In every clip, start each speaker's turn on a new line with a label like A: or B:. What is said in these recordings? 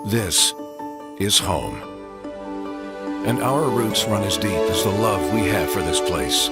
A: This is home. And our roots run as deep as the love we have for this place.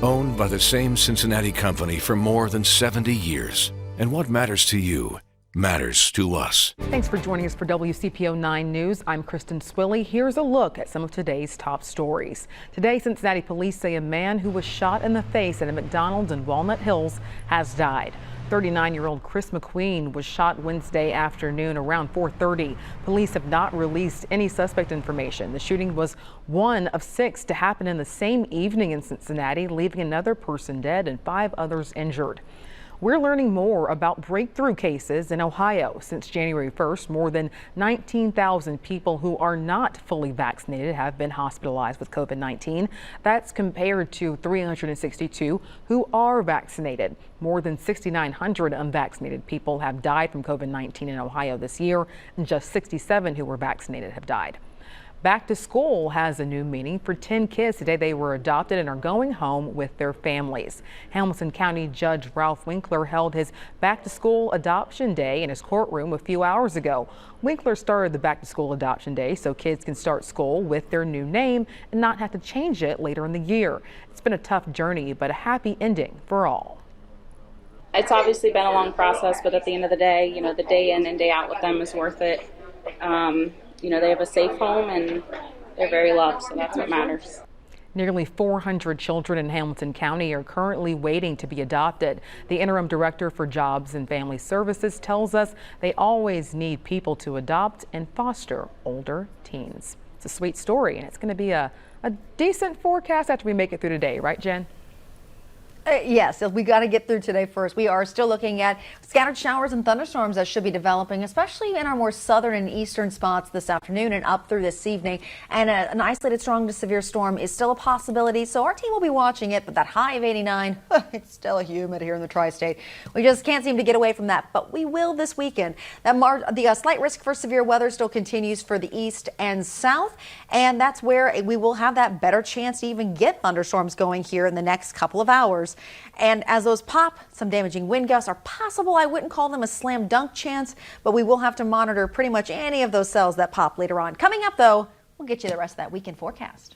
A: Owned by the same Cincinnati company for more than 70 years. And what matters to you matters to us.
B: Thanks for joining us for WCPO 9 News. I'm KRISTEN SWILLEY. Here's a look at some of today's top stories. Today, Cincinnati police say a man who was shot in the face at a McDonald's in Walnut Hills has died. 39-year-old Chris McQueen was shot Wednesday afternoon around 4:30. Police have not released any suspect information. The shooting was one of 6 to happen in the same evening in Cincinnati, leaving another person dead and 5 others injured. We're learning more about breakthrough cases in Ohio. Since January 1st, more than 19,000 people who are not fully vaccinated have been hospitalized with COVID-19. That's compared to 362 who are vaccinated. More than 6,900 unvaccinated people have died from COVID-19 in Ohio this year, and just 67 who were vaccinated have died. Back to school has a new meaning for 10 kids. Today they were adopted and are going home with their families. Hamilton County Judge Ralph Winkler held his back to school adoption day in his courtroom a few hours ago. Winkler started the back to school adoption day so kids can start school with their new name and not have to change it later in the year. It's been a tough journey, but a happy ending for all.
C: It's obviously been a long process, but at the end of the day, the day in and day out with them is worth it. They have a safe home and they're very loved, so that's what matters.
B: Nearly 400 children in Hamilton County are currently waiting to be adopted. The interim director for Jobs and Family Services tells us they always need people to adopt and foster older teens. It's a sweet story, and it's going to be a decent forecast after we make it through today, right, Jen?
D: Yes, we got to get through today first. We are still looking at scattered showers and thunderstorms that should be developing, especially in our more southern and eastern spots this afternoon and up through this evening. And an isolated strong to severe storm is still a possibility, so our team will be watching it. But that high of 89, it's still humid here in the tri-state. We just can't seem to get away from that, but we will this weekend. The slight risk for severe weather still continues for the east and south, and that's where we will have that better chance to even get thunderstorms going here in the next couple of hours. And as those pop, some damaging wind gusts are possible. I wouldn't call them a slam dunk chance, but we will have to monitor pretty much any of those cells that pop later on. Coming up, though, we'll get you the rest of that weekend forecast.